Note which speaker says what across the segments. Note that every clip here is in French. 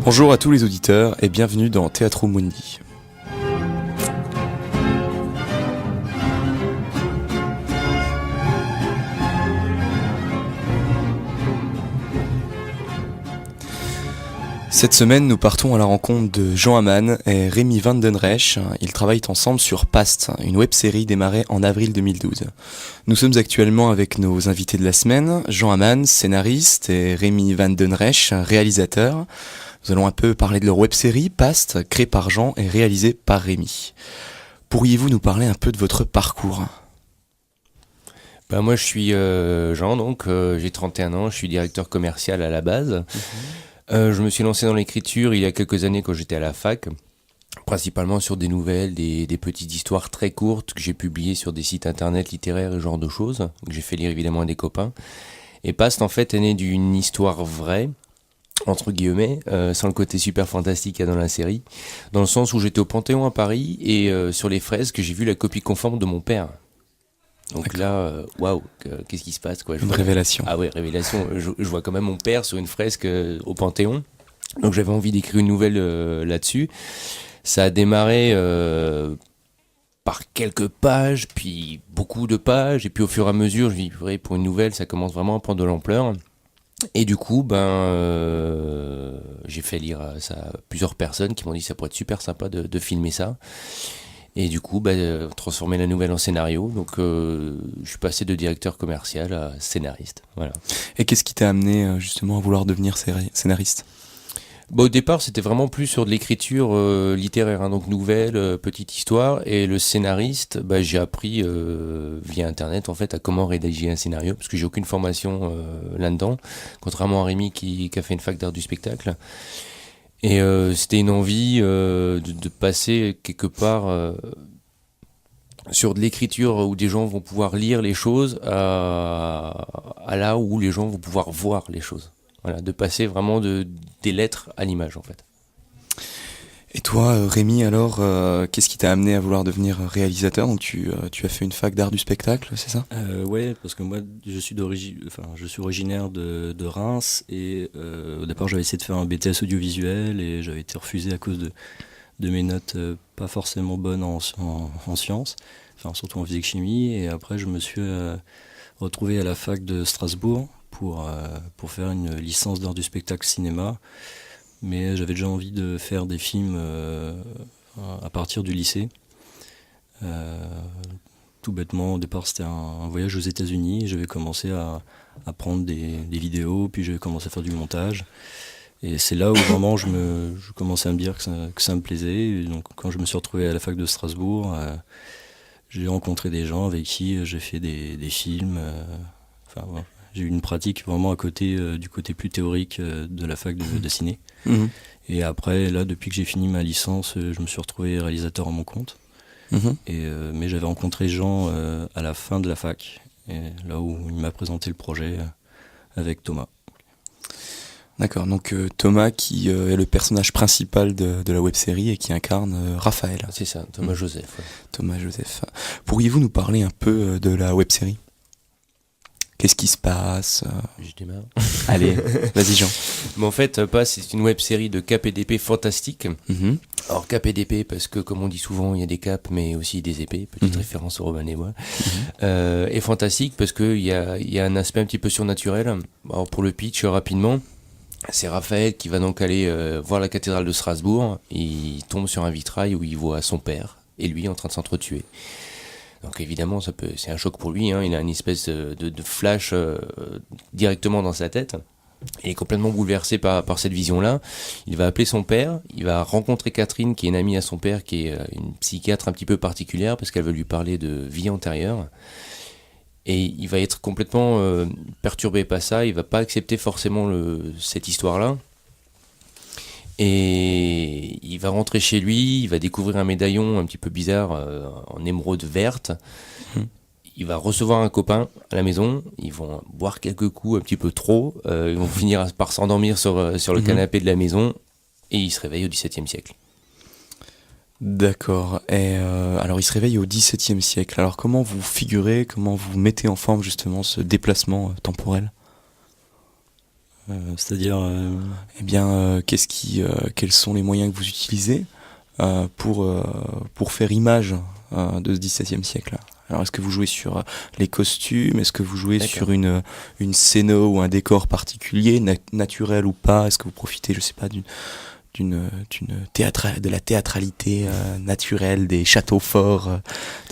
Speaker 1: Bonjour à tous les auditeurs et bienvenue dans Teatro Mundi. Cette semaine, nous partons à la rencontre de Jean Haman et Rémi Van Den Resch. Ils travaillent ensemble sur Past, une web-série démarrée en avril 2012. Nous sommes actuellement avec nos invités de la semaine, Jean Haman, scénariste, et Rémi Van Den Resch, réalisateur. Nous allons un peu parler de leur web-série Past, créée par Jean et réalisée par Rémi. Pourriez-vous nous parler un peu de votre parcours ?
Speaker 2: Moi je suis Jean, donc j'ai 31 ans, je suis directeur commercial à la base. Je me suis lancé dans l'écriture il y a quelques années quand j'étais à la fac, principalement sur des nouvelles, des petites histoires très courtes que j'ai publiées sur des sites internet littéraires et ce genre de choses, que j'ai fait lire évidemment à des copains. Et Past en fait est né d'une histoire vraie, entre guillemets, sans le côté super fantastique qu'il y a dans la série, dans le sens où j'étais au Panthéon à Paris et sur les fresques j'ai vu la copie conforme de mon père. Donc d'accord. Là, waouh, qu'est-ce qui se passe quoi ?
Speaker 1: Une révélation.
Speaker 2: Ah ouais, révélation. Je vois quand même mon père sur une fresque au Panthéon. Donc j'avais envie d'écrire une nouvelle là-dessus. Ça a démarré par quelques pages, puis beaucoup de pages, et puis au fur et à mesure, je me dis, pour une nouvelle, ça commence vraiment à prendre de l'ampleur. Et du coup, j'ai fait lire ça à plusieurs personnes qui m'ont dit que ça pourrait être super sympa de filmer ça. Et du coup, transformer la nouvelle en scénario. Donc, je suis passé de directeur commercial à scénariste. Voilà.
Speaker 1: Et qu'est-ce qui t'a amené justement à vouloir devenir scénariste ?
Speaker 2: Au départ, c'était vraiment plus sur de l'écriture littéraire, hein, donc nouvelle, petite histoire. Et le scénariste, j'ai appris via Internet en fait à comment rédiger un scénario, parce que j'ai aucune formation là-dedans, contrairement à Rémi qui a fait une fac d'art du spectacle. Et c'était une envie de passer quelque part sur de l'écriture où des gens vont pouvoir lire les choses à là où les gens vont pouvoir voir les choses. Voilà, de passer vraiment des lettres à l'image en fait.
Speaker 1: Et toi, Rémi, alors, qu'est-ce qui t'a amené à vouloir devenir réalisateur ? Donc tu as fait une fac d'art du spectacle, c'est ça ?
Speaker 3: Ouais, parce que moi, je suis originaire de Reims et au départ, j'avais essayé de faire un BTS audiovisuel et j'avais été refusé à cause de mes notes pas forcément bonnes en sciences, enfin surtout en physique-chimie. Et après, je me suis retrouvé à la fac de Strasbourg pour faire une licence d'art du spectacle cinéma. Mais j'avais déjà envie de faire des films à partir du lycée. Tout bêtement, au départ, c'était un voyage aux États-Unis. J'avais commencé à prendre des vidéos, puis j'avais commencé à faire du montage. Et c'est là où vraiment je commençais à me dire que ça me plaisait. Et donc, quand je me suis retrouvé à la fac de Strasbourg, j'ai rencontré des gens avec qui j'ai fait des films. Voilà. J'ai eu une pratique vraiment à côté du côté plus théorique de la fac de ciné. Mmh. Et après, là, depuis que j'ai fini ma licence, je me suis retrouvé réalisateur à mon compte. Mmh. Mais j'avais rencontré Jean à la fin de la fac, et là où il m'a présenté le projet avec Thomas.
Speaker 1: D'accord, donc Thomas qui est le personnage principal de la web-série et qui incarne Raphaël.
Speaker 2: C'est ça, Thomas Joseph. Ouais.
Speaker 1: Thomas Joseph. Pourriez-vous nous parler un peu de la web-série ? Qu'est-ce qui se passe ?
Speaker 2: Je démarre.
Speaker 1: Allez, vas-y Jean.
Speaker 2: En fait, Past, c'est une web-série de cap et d'épée fantastique.
Speaker 1: Mm-hmm.
Speaker 2: Alors cap et d'épée parce que comme on dit souvent, il y a des capes mais aussi des épées. Petite référence au Robin des Bois. Et fantastique parce qu'il y a un aspect un petit peu surnaturel. Alors pour le pitch, rapidement, c'est Raphaël qui va donc aller voir la cathédrale de Strasbourg. Il tombe sur un vitrail où il voit son père et lui en train de s'entretuer. Donc évidemment, c'est un choc pour lui, hein. Il a une espèce de flash directement dans sa tête. Il est complètement bouleversé par cette vision-là. Il va appeler son père, il va rencontrer Catherine, qui est une amie à son père, qui est une psychiatre un petit peu particulière, parce qu'elle veut lui parler de vie antérieure. Et il va être complètement perturbé par ça, il va pas accepter forcément cette histoire-là. Et il va rentrer chez lui, il va découvrir un médaillon un petit peu bizarre en émeraude verte. Il va recevoir un copain à la maison, ils vont boire quelques coups un petit peu trop, ils vont finir par s'endormir sur le canapé de la maison et il se réveille au XVIIe siècle.
Speaker 1: D'accord, et alors il se réveille au XVIIe siècle, alors comment vous figurez, comment vous mettez en forme justement ce déplacement temporel ?
Speaker 3: C'est-à-dire...
Speaker 1: Eh bien, quels sont les moyens que vous utilisez pour faire image de ce XVIIe siècle? Alors, est-ce que vous jouez sur les costumes? Est-ce que vous jouez sur une scéno ou un décor particulier, naturel ou pas? Est-ce que vous profitez, je sais pas, de la théâtralité naturelle des châteaux forts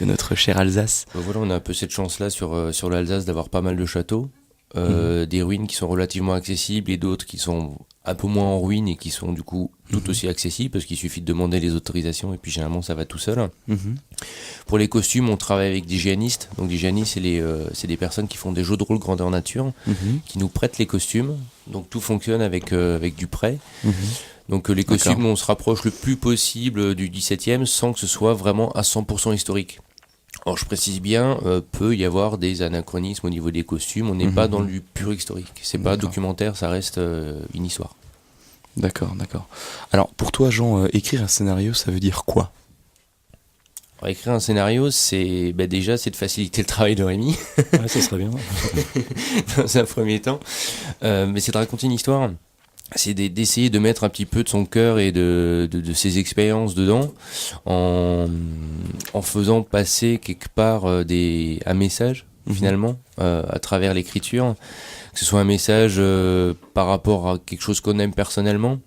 Speaker 1: de notre chère Alsace?
Speaker 2: Voilà, on a un peu cette chance-là sur l'Alsace d'avoir pas mal de châteaux, des ruines qui sont relativement accessibles et d'autres qui sont un peu moins en ruine et qui sont du coup tout aussi accessibles parce qu'il suffit de demander les autorisations et puis généralement ça va tout seul. Pour les costumes, on travaille avec des hygiénistes. Donc des hygiénistes, c'est des personnes qui font des jeux de rôle grandeur nature, qui nous prêtent les costumes. Donc tout fonctionne avec du prêt. Donc les costumes, on se rapproche le plus possible du 17e sans que ce soit vraiment à 100% historique. Alors je précise bien, peut y avoir des anachronismes au niveau des costumes, on n'est pas dans du pur historique, c'est pas documentaire, ça reste une histoire.
Speaker 1: D'accord. Alors pour toi Jean, écrire un scénario, ça veut dire quoi?
Speaker 2: Alors, écrire un scénario, c'est déjà c'est de faciliter le travail de Rémi,
Speaker 3: Ouais, ça serait bien.
Speaker 2: dans un premier temps, mais c'est de raconter une histoire. C'est d'essayer de mettre un petit peu de son cœur et de ses expériences dedans, en faisant passer quelque part un message, finalement, à travers l'écriture. Que ce soit un message par rapport à quelque chose qu'on aime personnellement,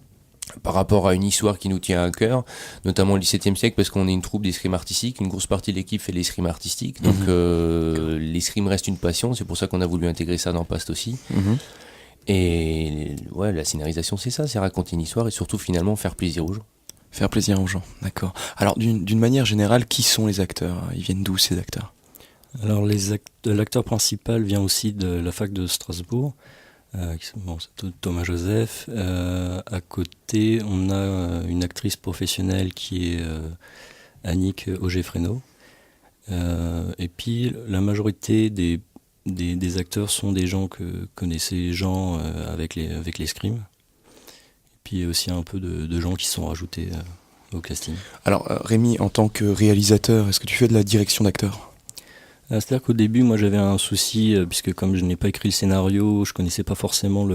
Speaker 2: par rapport à une histoire qui nous tient à cœur, notamment au XVIIe siècle, parce qu'on est une troupe d'escrime artistique, une grosse partie de l'équipe fait l'escrime artistique, donc l'escrime reste une passion, c'est pour ça qu'on a voulu intégrer ça dans Past aussi. Et ouais, la scénarisation, c'est ça, c'est raconter une histoire et surtout finalement faire plaisir aux gens.
Speaker 1: Faire plaisir aux gens, d'accord. Alors d'une manière générale, qui sont les acteurs? Ils viennent d'où ces acteurs?
Speaker 3: Alors l'acteur principal vient aussi de la fac de Strasbourg, c'est Thomas Joseph. À côté, on a une actrice professionnelle qui est Annick Auger-Fresneau. Et puis la majorité des acteurs sont des gens que connaissaient Jean avec l'escrime. Et puis aussi un peu de gens qui sont rajoutés au casting.
Speaker 1: Alors Rémi, en tant que réalisateur, est-ce que tu fais de la direction d'acteur?
Speaker 3: C'est-à-dire qu'au début, moi j'avais un souci, puisque comme je n'ai pas écrit le scénario, je connaissais pas forcément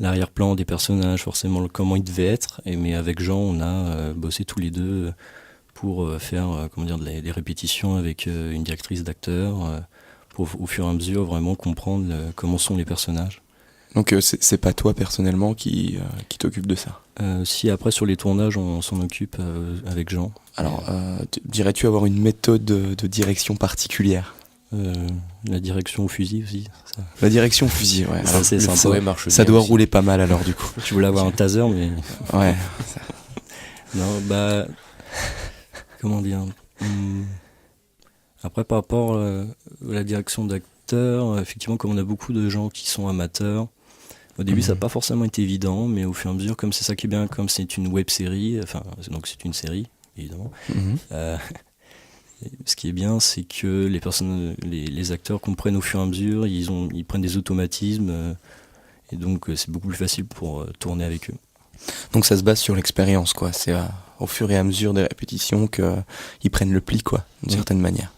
Speaker 3: l'arrière-plan des personnages, forcément comment ils devaient être. Mais avec Jean, on a bossé tous les deux pour faire des répétitions avec une directrice d'acteur, pour au fur et à mesure vraiment comprendre comment sont les personnages.
Speaker 1: Donc c'est pas toi personnellement qui t'occupe de ça?
Speaker 3: Si après sur les tournages on s'en occupe avec Jean.
Speaker 1: Alors dirais-tu avoir une méthode de direction particulière?
Speaker 3: La direction au fusil aussi. Ça.
Speaker 1: La direction au fusil, ouais.
Speaker 3: Ça, c'est sympa.
Speaker 2: Ouais, marche
Speaker 1: Ça
Speaker 2: bien
Speaker 1: doit
Speaker 2: aussi.
Speaker 1: rouler pas mal alors du coup.
Speaker 3: Je voulais avoir un taser mais...
Speaker 1: Ouais.
Speaker 3: Non, comment dire Après par rapport à la direction d'acteur, effectivement comme on a beaucoup de gens qui sont amateurs, au début ça n'a pas forcément été évident, mais au fur et à mesure, comme c'est ça qui est bien, comme c'est une web série, donc c'est une série évidemment, ce qui est bien c'est que les acteurs comprennent au fur et à mesure, ils prennent des automatismes, et donc c'est beaucoup plus facile pour tourner avec eux.
Speaker 1: Donc ça se base sur l'expérience, quoi. C'est au fur et à mesure des répétitions qu'ils prennent le pli, quoi, d'une certaine manière.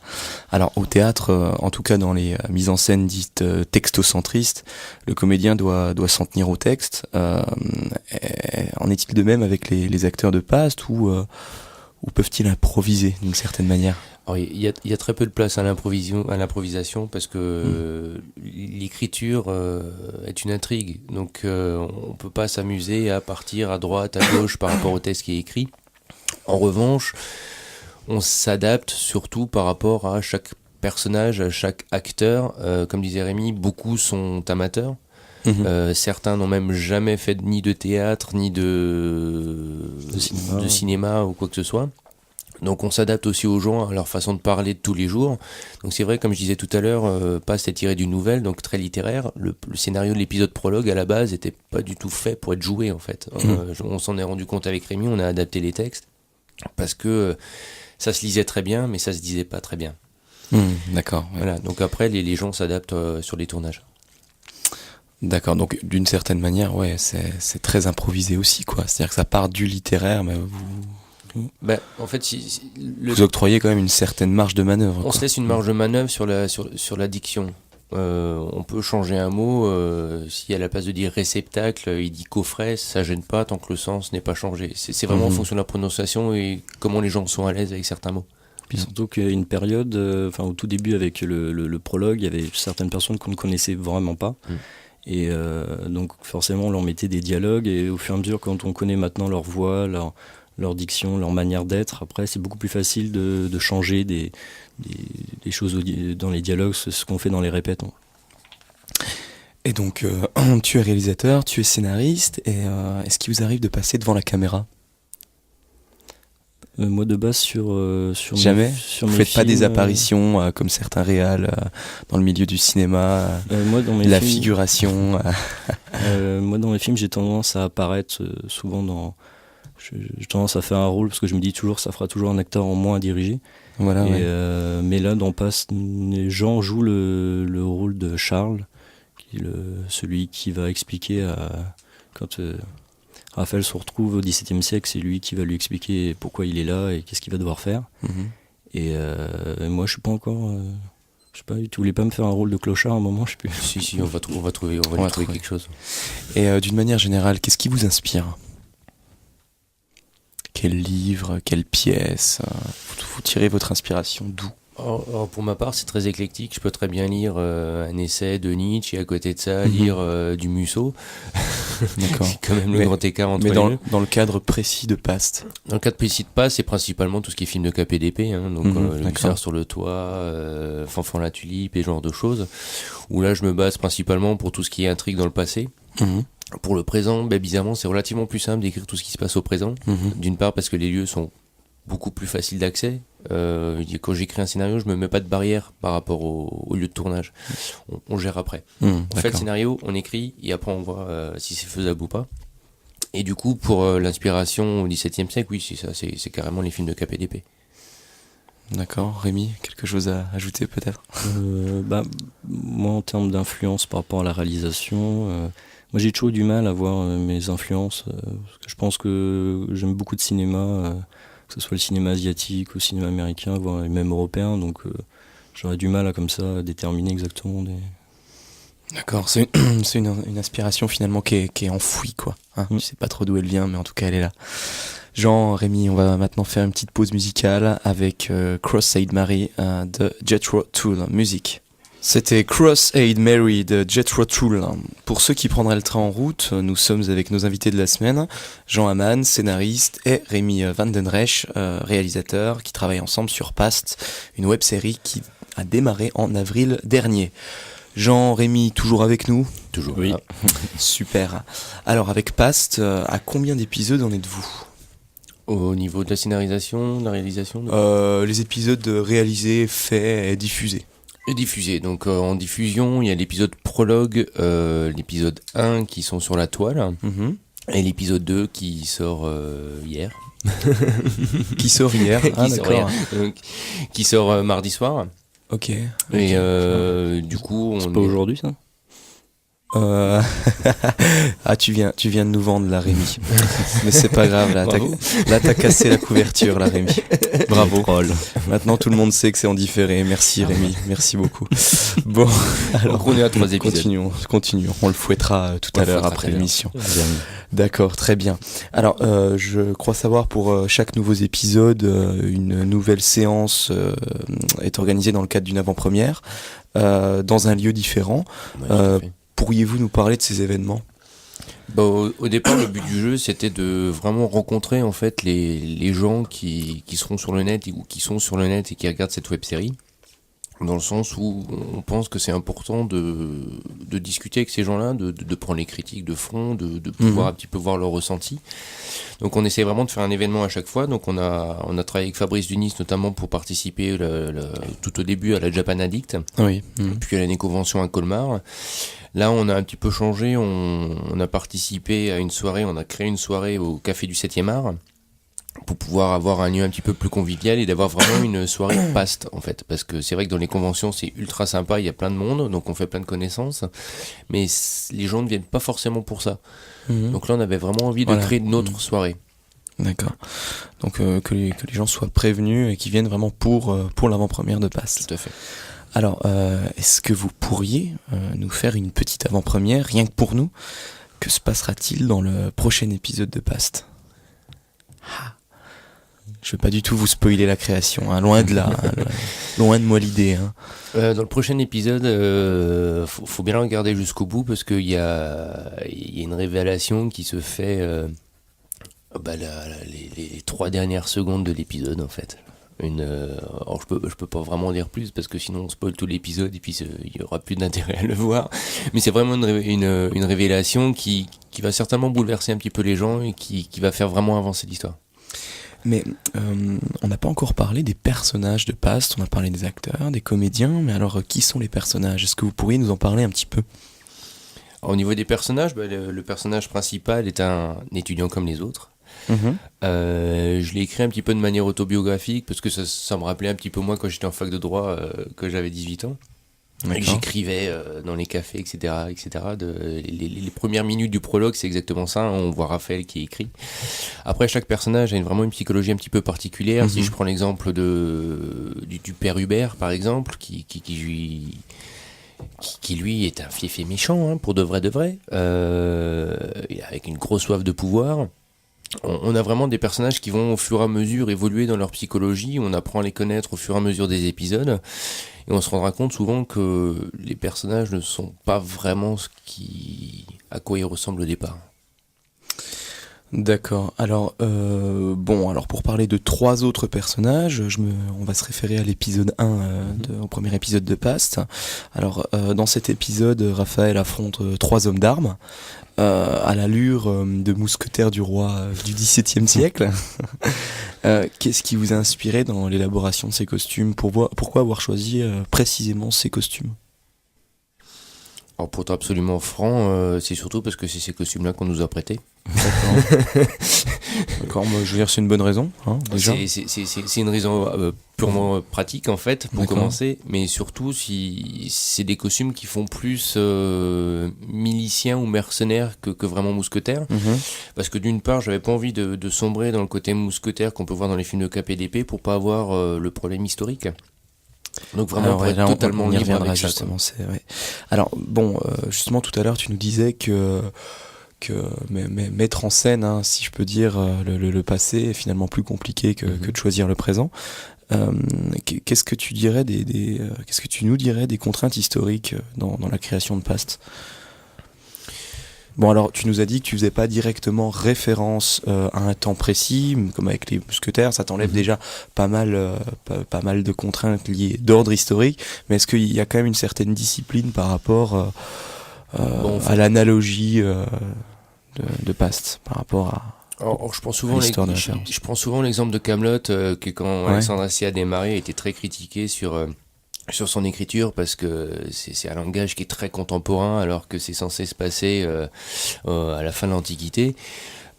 Speaker 1: Alors au théâtre, en tout cas dans les mises en scène dites textocentristes, le comédien doit s'en tenir au texte. En est-il de même avec les acteurs de Past ou peuvent-ils improviser d'une certaine manière?
Speaker 2: Alors, il y a très peu de place à l'improvisation parce que l'écriture est une intrigue. Donc on peut pas s'amuser à partir à droite, à gauche par rapport au texte qui est écrit. En revanche, on s'adapte surtout par rapport à chaque personnage, à chaque acteur. Comme disait Rémi, beaucoup sont amateurs. Certains n'ont même jamais fait ni de théâtre, ni de cinéma ou quoi que ce soit. Donc on s'adapte aussi aux gens, à leur façon de parler de tous les jours. Donc c'est vrai, comme je disais tout à l'heure, Past est tiré d'une nouvelle, donc très littéraire. Le scénario de l'épisode prologue, à la base, n'était pas du tout fait pour être joué, en fait. On s'en est rendu compte avec Rémi, on a adapté les textes, parce que ça se lisait très bien, mais ça se disait pas très bien.
Speaker 1: D'accord. Ouais.
Speaker 2: Voilà, donc après, les gens s'adaptent sur les tournages.
Speaker 1: D'accord, donc d'une certaine manière, ouais, c'est très improvisé aussi, quoi. C'est-à-dire que ça part du littéraire, mais vous
Speaker 2: Bah, en fait,
Speaker 1: Vous octroyez quand même une certaine marge de manœuvre.
Speaker 2: On se laisse une marge de manœuvre sur la diction. On peut changer un mot, si à la place de dire réceptacle, il dit coffret, ça gêne pas tant que le sens n'est pas changé. C'est vraiment en fonction de la prononciation et comment les gens sont à l'aise avec certains mots.
Speaker 3: Puis surtout qu'il y a une période, au tout début avec le prologue, il y avait certaines personnes qu'on ne connaissait vraiment pas. Et donc forcément on leur mettait des dialogues et au fur et à mesure quand on connaît maintenant leur voix, leur diction, leur manière d'être, après c'est beaucoup plus facile de changer des choses dans les dialogues, ce qu'on fait dans les répètes.
Speaker 1: Et donc tu es réalisateur, tu es scénariste, et est-ce qu'il vous arrive de passer devant la caméra ?
Speaker 3: Moi de base sur
Speaker 1: Jamais.
Speaker 3: sur
Speaker 1: Vous
Speaker 3: mes
Speaker 1: faites pas
Speaker 3: films,
Speaker 1: des apparitions comme certains réals dans le milieu du cinéma,
Speaker 3: moi dans mes
Speaker 1: la
Speaker 3: films,
Speaker 1: figuration.
Speaker 3: moi dans mes films j'ai tendance à apparaître souvent dans j'ai tendance à faire un rôle parce que je me dis toujours ça fera toujours un acteur en moins à diriger.
Speaker 1: Voilà.
Speaker 3: Et,
Speaker 1: Ouais.
Speaker 3: mais là dans Past, les gens jouent le rôle de Charles, qui est celui qui va expliquer quand Raphaël se retrouve au XVIIe siècle, c'est lui qui va lui expliquer pourquoi il est là et qu'est-ce qu'il va devoir faire.
Speaker 1: Mhm.
Speaker 3: Et moi, je suis pas encore. Je sais pas, tu voulais pas me faire un rôle de clochard à un moment, je sais plus.
Speaker 2: Si, on va lui trouver quelque chose.
Speaker 1: Et d'une manière générale, qu'est-ce qui vous inspire ? Quel livre, quelle pièce vous tirez votre inspiration d'où ?
Speaker 2: Alors, pour ma part, c'est très éclectique. Je peux très bien lire un essai de Nietzsche et à côté de ça, lire du Musso.
Speaker 1: D'accord.
Speaker 2: C'est quand même le grand écart entre
Speaker 1: Mais
Speaker 2: les deux.
Speaker 1: dans le cadre précis de Past.
Speaker 2: Dans le cadre précis de Past, c'est principalement tout ce qui est film de KPDP, donc le
Speaker 1: d'accord.
Speaker 2: hussard sur le toit, Fanfan la tulipe et ce genre de choses. Où là, je me base principalement pour tout ce qui est intrigue dans le passé.
Speaker 1: Mhm.
Speaker 2: Pour le présent, bizarrement, c'est relativement plus simple d'écrire tout ce qui se passe au présent.
Speaker 1: Mhm.
Speaker 2: D'une part parce que les lieux sont beaucoup plus faciles d'accès. Quand j'écris un scénario, je me mets pas de barrière par rapport au lieu de tournage. On gère après. On fait le
Speaker 1: D'accord.
Speaker 2: scénario, on écrit et après on voit si c'est faisable ou pas. Et du coup, pour l'inspiration au XVIIe siècle, oui, c'est ça, c'est carrément les films de KPDP.
Speaker 1: D'accord. Rémi, quelque chose à ajouter peut-être ?
Speaker 3: Moi, en termes d'influence par rapport à la réalisation, moi j'ai toujours eu du mal à voir mes influences. Parce que je pense que j'aime beaucoup de cinéma, que ce soit le cinéma asiatique ou le cinéma américain, voire même européen. Donc j'aurais du mal à comme ça déterminer exactement des...
Speaker 1: D'accord, c'est une inspiration finalement qui est enfouie, quoi. Tu sais pas trop d'où elle vient, mais en tout cas elle est là. Jean, Rémi, on va maintenant faire une petite pause musicale avec Cross-Eyed Mary de Jethro Tull. Musique. C'était Cross-Eyed Mary de Jethro Tull. Pour ceux qui prendraient le train en route, nous sommes avec nos invités de la semaine, Jean Hamann, scénariste, et Rémi Van Den Resch, réalisateur, qui travaillent ensemble sur Past, une web-série qui a démarré en avril dernier. Jean, Rémi, toujours avec nous ?
Speaker 2: Toujours.
Speaker 3: Oui.
Speaker 1: Super. Alors avec Past, à combien d'épisodes en êtes-vous ?
Speaker 2: Au niveau de la scénarisation, de la réalisation
Speaker 1: Les épisodes réalisés, faits et diffusés.
Speaker 2: Et diffusé. Donc en diffusion, il y a l'épisode prologue, l'épisode 1 qui sont sur la toile, et l'épisode 2 qui sort hier.
Speaker 1: Qui sort hier.
Speaker 2: Qui sort hier. Donc, qui sort mardi soir.
Speaker 1: Ok.
Speaker 2: Et du coup,
Speaker 3: C'est pas aujourd'hui ça ?
Speaker 1: Ah, tu viens de nous vendre là, Rémi. Mais c'est pas grave, là t'as cassé la couverture là, Rémi. Bravo. Maintenant tout le monde sait que c'est en différé. Merci Rémi, merci beaucoup. Bon, alors
Speaker 2: donc on est à 3 épisodes.
Speaker 1: Continuons. On le fouettera tout à l'heure après l'émission. D'accord, très bien. Alors, je crois savoir pour chaque nouveau épisode, une nouvelle séance est organisée dans le cadre d'une avant-première, dans un lieu différent. Pourriez-vous nous parler de ces événements ?
Speaker 2: Au départ, le but du jeu, c'était de vraiment rencontrer en fait les gens qui seront sur le net ou qui sont sur le net et qui regardent cette web-série. Dans le sens où on pense que c'est important de discuter avec ces gens-là, de prendre les critiques de front, de pouvoir un petit peu voir leur ressenti. Donc on essaie vraiment de faire un événement à chaque fois. Donc on a travaillé avec Fabrice Dunis notamment pour participer tout au début à la Japan Addict,
Speaker 1: Oui.
Speaker 2: puis à l'année convention à Colmar. Là on a un petit peu changé, on a participé à une soirée, on a créé une soirée au Café du 7e art, pour pouvoir avoir un lieu un petit peu plus convivial et d'avoir vraiment une soirée Past en fait, parce que c'est vrai que dans les conventions c'est ultra sympa, il y a plein de monde, donc on fait plein de connaissances, mais les gens ne viennent pas forcément pour ça. Donc là on avait vraiment envie de créer notre soirée.
Speaker 1: D'accord. Donc que les gens soient prévenus et qu'ils viennent vraiment pour l'avant-première de Past.
Speaker 2: Tout à fait.
Speaker 1: Alors, est-ce que vous pourriez nous faire une petite avant-première, rien que pour nous? Que se passera-t-il dans le prochain épisode de Past? Je vais pas du tout vous spoiler la création, hein, loin de là, loin de moi l'idée. Hein.
Speaker 2: Dans le prochain épisode, faut bien le regarder jusqu'au bout parce qu'il y a une révélation qui se fait les 3 dernières secondes de l'épisode en fait. Alors je peux pas vraiment dire plus parce que sinon on spoil tout l'épisode et puis il y aura plus d'intérêt à le voir. Mais c'est vraiment une révélation qui va certainement bouleverser un petit peu les gens et qui va faire vraiment avancer l'histoire.
Speaker 1: Mais on n'a pas encore parlé des personnages de Past, on a parlé des acteurs, des comédiens, mais alors qui sont les personnages? Est-ce que vous pourriez nous en parler un petit peu?
Speaker 2: Alors, au niveau des personnages, le personnage principal est un étudiant comme les autres. Je l'ai écrit un petit peu de manière autobiographique parce que ça me rappelait un petit peu moi quand j'étais en fac de droit, que j'avais 18 ans. Et que j'écrivais dans les cafés, etc. Les premières minutes du prologue, c'est exactement ça. On voit Raphaël qui écrit. Après, chaque personnage a vraiment une psychologie un petit peu particulière. Si je prends l'exemple du père Hubert, par exemple, qui lui est un fiefé méchant, hein, pour de vrai, avec une grosse soif de pouvoir. On a vraiment des personnages qui vont au fur et à mesure évoluer dans leur psychologie, on apprend à les connaître au fur et à mesure des épisodes, et on se rendra compte souvent que les personnages ne sont pas vraiment à quoi ils ressemblent au départ.
Speaker 1: D'accord. Alors, alors pour parler de 3 autres personnages, on va se référer à l'épisode 1, au premier épisode de Past. Alors, dans cet épisode, Raphaël affronte 3 hommes d'armes, à l'allure de mousquetaires du roi du XVIIe siècle. Qu'est-ce qui vous a inspiré dans l'élaboration de ces costumes? Pourquoi avoir choisi précisément ces costumes?
Speaker 2: Alors pour être absolument franc, c'est surtout parce que c'est ces costumes-là qu'on nous a prêtés.
Speaker 1: D'accord, moi je veux dire c'est une bonne raison, hein, déjà.
Speaker 2: C'est une raison purement pratique en fait, pour commencer, mais surtout c'est des costumes qui font plus miliciens ou mercenaires que vraiment mousquetaires. Parce que d'une part, j'avais pas envie de sombrer dans le côté mousquetaire qu'on peut voir dans les films de KPDP pour pas avoir le problème historique. Donc vraiment pour être totalement libre avec ça.
Speaker 1: Justement, Alors bon, justement tout à l'heure tu nous disais que mettre en scène, hein, si je peux dire, le passé est finalement plus compliqué que de choisir le présent. Qu'est-ce que tu dirais qu'est-ce que tu nous dirais des contraintes historiques dans la création de Past? Bon alors tu nous as dit que tu faisais pas directement référence à un temps précis, comme avec les mousquetaires, ça t'enlève déjà pas mal de contraintes liées d'ordre historique, mais est-ce qu'il y a quand même une certaine discipline par rapport à l'analogie de Past par rapport à
Speaker 2: je prends souvent l'exemple de Kaamelott, que quand Alexandre Astier a démarré, a été très critiqué sur son écriture parce que c'est un langage qui est très contemporain alors que c'est censé se passer à la fin de l'Antiquité.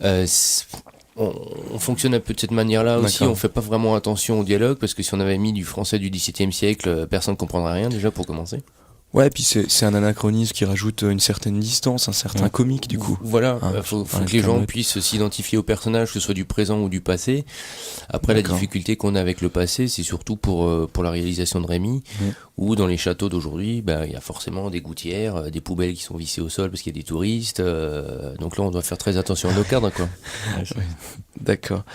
Speaker 2: On fonctionne un peu de cette manière-là aussi. On fait pas vraiment attention au dialogue parce que si on avait mis du français du XVIIe siècle, personne ne comprendrait rien déjà pour commencer.
Speaker 1: Ouais, puis c'est un anachronisme qui rajoute une certaine distance, un certain comique du coup.
Speaker 2: Voilà, faut que les gens puissent s'identifier au personnage, que ce soit du présent ou du passé. Après, la difficulté qu'on a avec le passé, c'est surtout pour la réalisation de Rémy, où dans les châteaux d'aujourd'hui, il y a forcément des gouttières, des poubelles qui sont vissées au sol parce qu'il y a des touristes. Donc là, on doit faire très attention à nos cadres, quoi.
Speaker 1: D'accord.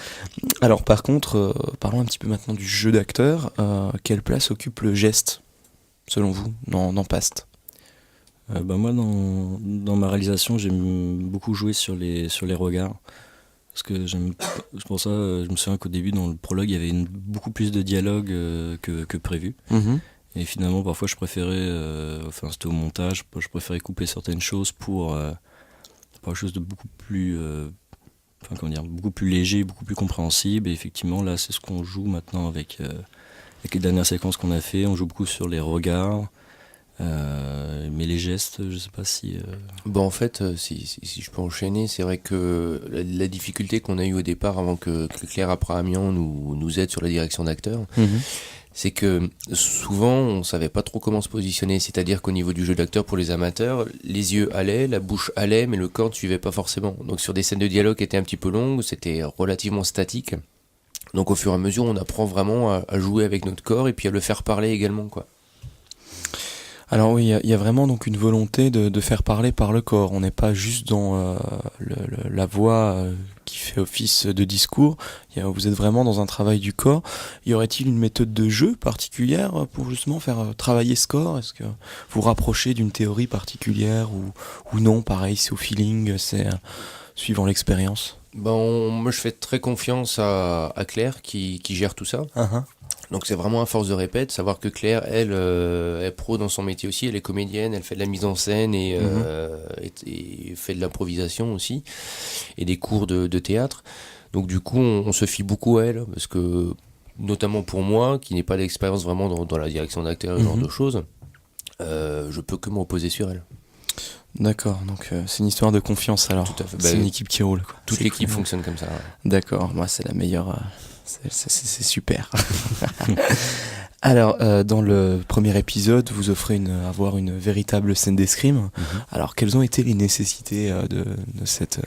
Speaker 1: Alors par contre, parlons un petit peu maintenant du jeu d'acteur. Quelle place occupe le geste selon vous, dans Past?
Speaker 3: Moi, dans ma réalisation, j'aime beaucoup jouer sur les regards. Parce que c'est pour ça, je me souviens qu'au début, dans le prologue, il y avait beaucoup plus de dialogue que prévu. Et finalement, parfois, je préférais, c'était au montage, je préférais couper certaines choses pour quelque chose de beaucoup plus, beaucoup plus léger, beaucoup plus compréhensible. Et effectivement, là, c'est ce qu'on joue maintenant avec les dernières séquences qu'on a fait. On joue beaucoup sur les regards, mais les gestes, je sais pas si...
Speaker 2: En fait, si je peux enchaîner, c'est vrai que la difficulté qu'on a eue au départ, avant que Claire Abrahamian nous aide sur la direction d'acteur, c'est que souvent on savait pas trop comment se positionner, c'est-à-dire qu'au niveau du jeu d'acteur pour les amateurs, les yeux allaient, la bouche allait, mais le corps ne suivait pas forcément. Donc sur des scènes de dialogue qui étaient un petit peu longues, c'était relativement statique. Donc au fur et à mesure, on apprend vraiment à jouer avec notre corps et puis à le faire parler également, quoi.
Speaker 1: Alors oui, il y a vraiment donc une volonté de faire parler par le corps. On n'est pas juste dans la voix qui fait office de discours. Vous êtes vraiment dans un travail du corps. Y aurait-il une méthode de jeu particulière pour justement faire travailler ce corps? Est-ce que vous rapprochez d'une théorie particulière ou non? Pareil, c'est au feeling, c'est suivant l'expérience.
Speaker 2: Moi je fais très confiance à Claire qui gère tout ça.
Speaker 1: Uh-huh.
Speaker 2: Donc c'est vraiment à force de répète, savoir que Claire, elle, est pro dans son métier aussi, elle est comédienne, elle fait de la mise en scène et fait de l'improvisation aussi, et des cours de théâtre. Donc du coup, on se fie beaucoup à elle, parce que, notamment pour moi, qui n'ai pas d'expérience vraiment dans la direction d'acteur et ce genre de choses, je peux que me reposer sur elle.
Speaker 1: D'accord, donc c'est une histoire de confiance alors.
Speaker 2: Tout à fait.
Speaker 1: C'est une équipe qui roule, quoi.
Speaker 2: Toute
Speaker 1: C'est
Speaker 2: l'équipe
Speaker 1: cool.
Speaker 2: fonctionne comme ça. Ouais.
Speaker 1: D'accord, moi c'est la meilleure. C'est super. Alors, dans le premier épisode, vous offrez avoir une véritable scène d'escrime. Alors, quelles ont été les nécessités de cette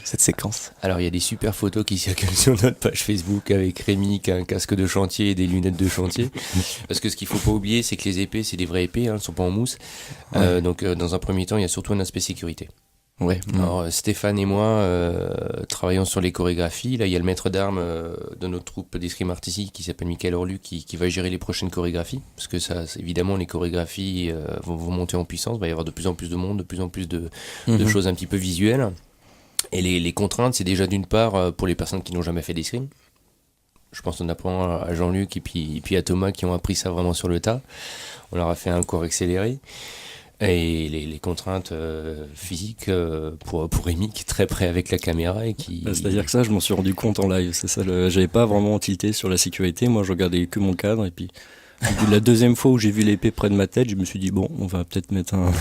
Speaker 1: séquence?
Speaker 2: Alors il y a des super photos qui circulent sur notre page Facebook avec Rémi qui a un casque de chantier et des lunettes de chantier. Parce que ce qu'il faut pas oublier, c'est que les épées, c'est des vraies épées, elles ne sont pas en mousse.
Speaker 1: Ouais.
Speaker 2: Donc dans un premier temps, il y a surtout un aspect sécurité.
Speaker 1: Ouais.
Speaker 2: Alors Stéphane et moi travaillons sur les chorégraphies. Là il y a le maître d'armes de notre troupe d'escrime artistique qui s'appelle Michael Orlu qui va gérer les prochaines chorégraphies. Parce que ça, évidemment, les chorégraphies vont monter en puissance. Il va y avoir de plus en plus de monde, de plus en plus de choses un petit peu visuelles. Et les contraintes, c'est déjà d'une part pour les personnes qui n'ont jamais fait d'escrime. Je pense notamment à Jean-Luc et puis à Thomas qui ont appris ça vraiment sur le tas. On leur a fait un cours accéléré. Et les contraintes physiques pour Rémi qui est très près avec la caméra et qui...
Speaker 3: C'est-à-dire que ça, je m'en suis rendu compte en live. C'est ça, j'avais pas vraiment tilté sur la sécurité. Moi, je regardais que mon cadre. Et puis, au bout de la deuxième fois où j'ai vu l'épée près de ma tête, je me suis dit, bon, on va peut-être mettre un...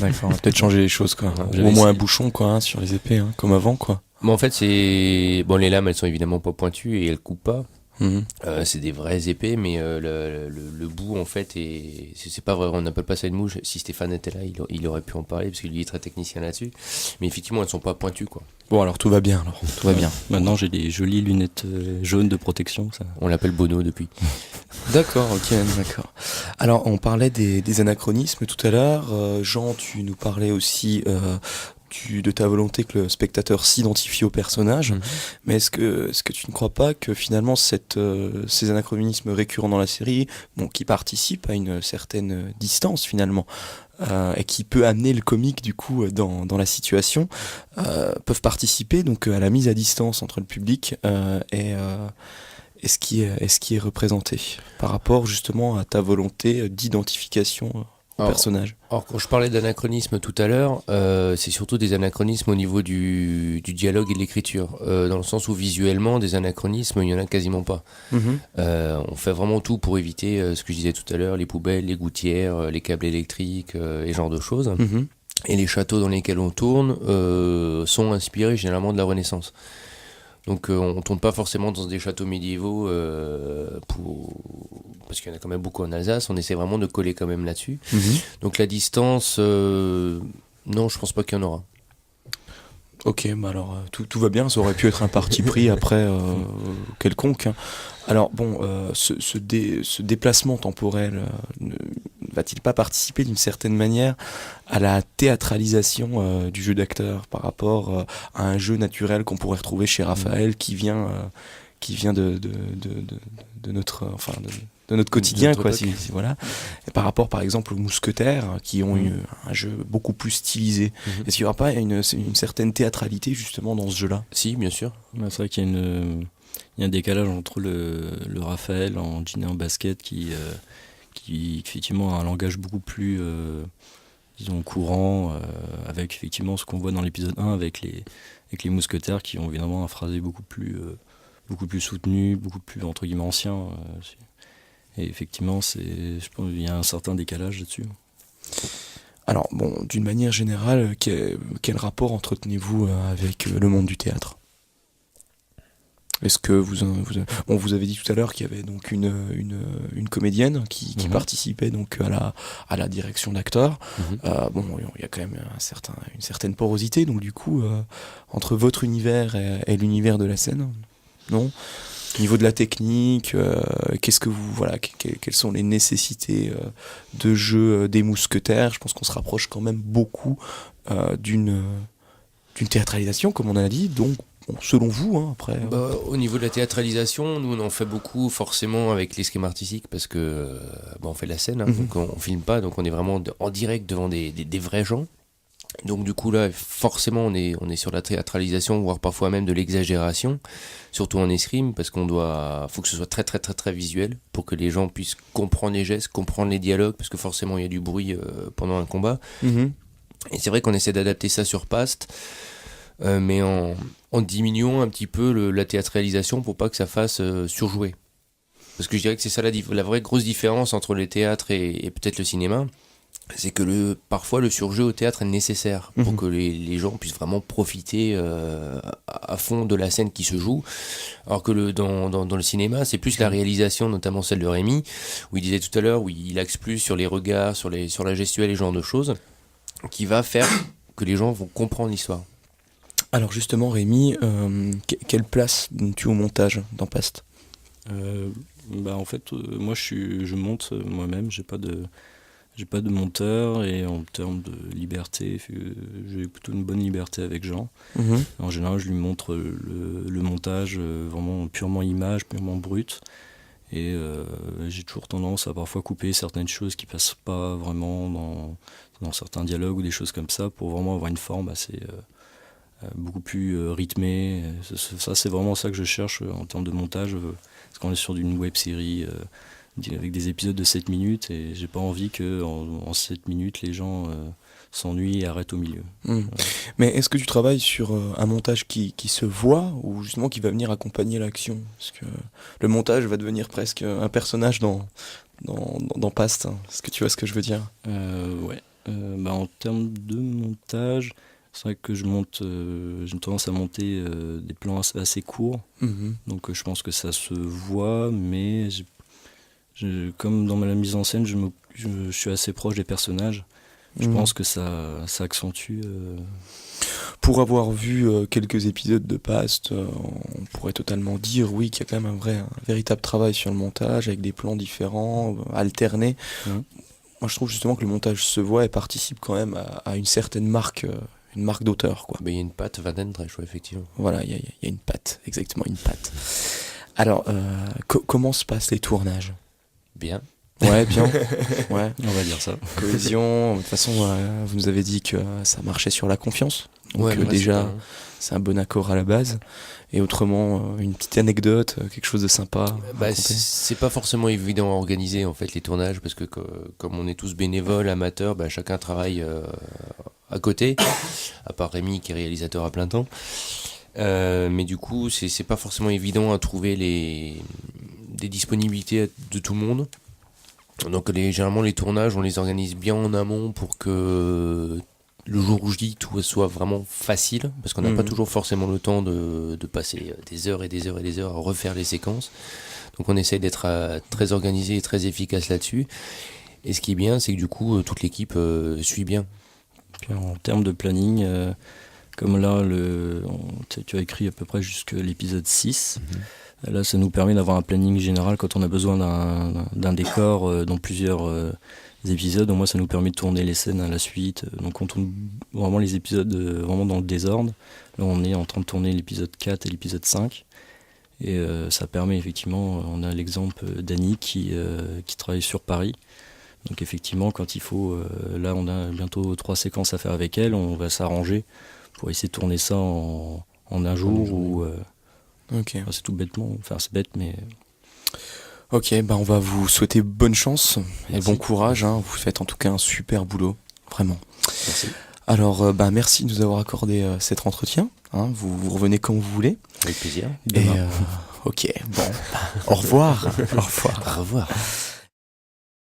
Speaker 1: D'accord, on va peut-être changer les choses, quoi. Ou au moins un bouchon, quoi, sur les épées, comme avant, quoi.
Speaker 2: Mais en fait, les lames, elles sont évidemment pas pointues et elles coupent pas. C'est des vraies épées, mais le bout en fait c'est pas vrai, on n'appelle pas ça une mouche. Si Stéphane était là, il aurait pu en parler parce qu'il est très technicien là-dessus. Mais effectivement, elles sont pas pointues, quoi.
Speaker 1: Bon, alors tout va bien, tout va bien.
Speaker 3: Maintenant, j'ai des jolies lunettes jaunes de protection. Ça.
Speaker 2: On l'appelle Bono depuis.
Speaker 1: D'accord, ok, d'accord. Alors, on parlait des anachronismes tout à l'heure. Jean, tu nous parlais aussi de ta volonté que le spectateur s'identifie au personnage. Mais est-ce que tu ne crois pas que finalement ces anachronismes récurrents dans la série, qui participent à une certaine distance finalement, et qui peut amener le comique du coup dans la situation, peuvent participer donc à la mise à distance entre le public et ce qui est représenté par rapport justement à ta volonté d'identification au personnage.
Speaker 2: Alors quand je parlais d'anachronisme tout à l'heure, c'est surtout des anachronismes au niveau du dialogue et de l'écriture, dans le sens où visuellement des anachronismes il y en a quasiment pas. On fait vraiment tout pour éviter ce que je disais tout à l'heure, les poubelles, les gouttières, les câbles électriques et ce genre de choses. Et les châteaux dans lesquels on tourne sont inspirés généralement de la Renaissance. Donc on tourne pas forcément dans des châteaux médiévaux parce qu'il y en a quand même beaucoup en Alsace, on essaie vraiment de coller quand même là-dessus. Donc la distance, non, je pense pas qu'il y en aura.
Speaker 1: Ok, bah alors tout va bien, ça aurait pu être un parti pris après quelconque. Alors bon, ce déplacement temporel ne va-t-il pas participer d'une certaine manière à la théâtralisation du jeu d'acteur par rapport à un jeu naturel qu'on pourrait retrouver chez Raphaël qui vient de notre quotidien, quoi, voilà. Et par rapport, par exemple, aux mousquetaires qui ont eu un jeu beaucoup plus stylisé. Est-ce qu'il n'y aura pas une certaine théâtralité justement dans ce jeu-là?
Speaker 2: Si, bien sûr.
Speaker 3: C'est vrai qu'il y a un décalage entre le Raphaël en jean et en basket qui effectivement a un langage beaucoup plus disons courant, avec effectivement ce qu'on voit dans l'épisode 1 avec les mousquetaires qui ont évidemment un phrasé beaucoup plus soutenu, beaucoup plus entre guillemets ancien. Et effectivement, je pense qu'il y a un certain décalage là-dessus.
Speaker 1: Alors, bon, d'une manière générale, quel rapport entretenez-vous avec le monde du théâtre? Est-ce que vous avez dit tout à l'heure qu'il y avait donc une comédienne qui participait donc à la direction d'acteurs. Il y a quand même une certaine porosité, donc du coup entre votre univers et l'univers de la scène, non? Au niveau de la technique, quelles sont les nécessités de jeu des mousquetaires? Je pense qu'on se rapproche quand même beaucoup d'une théâtralisation, comme on a dit, donc selon vous, après...
Speaker 2: Au niveau de la théâtralisation, nous on en fait beaucoup forcément avec l'escrime artistique parce que on fait de la scène, donc on filme pas, donc on est vraiment en direct devant des vrais gens. Donc du coup là, forcément on est sur la théâtralisation, voire parfois même de l'exagération, surtout en escrime, parce faut que ce soit très très très très visuel pour que les gens puissent comprendre les gestes, comprendre les dialogues, parce que forcément il y a du bruit pendant un combat. Et c'est vrai qu'on essaie d'adapter ça sur Past, mais en diminuant un petit peu la théâtralisation pour pas que ça fasse surjouer. Parce que je dirais que c'est ça la vraie grosse différence entre le théâtre et peut-être le cinéma. C'est que parfois le surjeu au théâtre est nécessaire pour que les gens puissent vraiment profiter à fond de la scène qui se joue, alors que dans le cinéma c'est plus la réalisation, notamment celle de Rémi, où il disait tout à l'heure, où il axe plus sur les regards, sur la gestuelle et ce genre de choses, qui va faire que les gens vont comprendre l'histoire.
Speaker 1: Alors justement Rémi, quelle place donnes-tu au montage dans Past?
Speaker 3: En fait, moi je monte moi-même, j'ai pas de monteur, et en termes de liberté, j'ai plutôt une bonne liberté avec Jean. En général, je lui montre le montage vraiment purement image, purement brut. Et j'ai toujours tendance à parfois couper certaines choses qui passent pas vraiment dans certains dialogues ou des choses comme ça, pour vraiment avoir une forme assez beaucoup plus rythmée. Ça, c'est vraiment ça que je cherche en termes de montage, parce qu'on est sur une web série avec des épisodes de 7 minutes, et j'ai pas envie que en 7 minutes les gens s'ennuient et arrêtent au milieu.
Speaker 1: Mais est-ce que tu travailles sur un montage qui se voit, ou justement qui va venir accompagner l'action? Parce que le montage va devenir presque un personnage dans Past, est-ce que tu vois ce que je veux dire?
Speaker 3: Ouais. En termes de montage, c'est vrai que j'ai tendance à monter des plans assez courts, donc je pense que ça se voit, mais comme dans la mise en scène, je suis assez proche des personnages. Je pense que ça accentue.
Speaker 1: Pour avoir vu quelques épisodes de Past, on pourrait totalement dire oui qu'il y a quand même un véritable travail sur le montage, avec des plans différents, alternés. Moi je trouve justement que le montage se voit et participe quand même à une certaine marque, une marque d'auteur, quoi.
Speaker 2: Il y a une patte Van Dendrecht, effectivement.
Speaker 1: Voilà, il y a une patte, exactement une patte. Alors, comment se passent les tournages?
Speaker 2: Bien.
Speaker 1: Ouais, bien. Ouais.
Speaker 3: On va dire ça.
Speaker 1: Cohésion. De toute façon, vous nous avez dit que ça marchait sur la confiance. Donc déjà, c'est un bon accord à la base. Et autrement, une petite anecdote, quelque chose de sympa.
Speaker 2: C'est pas forcément évident à organiser en fait les tournages, parce que comme on est tous bénévoles, amateurs, chacun travaille à côté, à part Rémi qui est réalisateur à plein temps. Mais du coup, c'est pas forcément évident à trouver des disponibilités de tout le monde. Donc généralement les tournages, on les organise bien en amont pour que le jour où je dis tout soit vraiment facile, parce qu'on n'a pas toujours forcément le temps de passer des heures et des heures et des heures à refaire les séquences. Donc on essaye d'être très organisé et très efficace là-dessus. Et ce qui est bien, c'est que du coup toute l'équipe suit bien.
Speaker 3: Puis en termes de planning, comme là tu as écrit à peu près jusqu'à l'épisode 6. Là, ça nous permet d'avoir un planning général quand on a besoin d'un décor dans plusieurs épisodes. Au moins, ça nous permet de tourner les scènes à la suite. Donc, on tourne vraiment les épisodes vraiment dans le désordre. Là, on est en train de tourner l'épisode 4 et l'épisode 5. Et ça permet effectivement, on a l'exemple d'Annie qui travaille sur Paris. Donc, effectivement, quand il faut, là, on a bientôt 3 séquences à faire avec elle. On va s'arranger pour essayer de tourner ça en un jour ou...
Speaker 1: Okay.
Speaker 3: C'est tout bêtement, c'est bête, mais...
Speaker 1: Ok, on va vous souhaiter bonne chance.
Speaker 3: Merci.
Speaker 1: Et bon courage, vous faites en tout cas un super boulot, vraiment.
Speaker 3: Merci.
Speaker 1: Alors, merci de nous avoir accordé cet entretien, vous revenez quand vous voulez.
Speaker 2: Avec plaisir.
Speaker 1: Et ok, au revoir.
Speaker 2: Au revoir.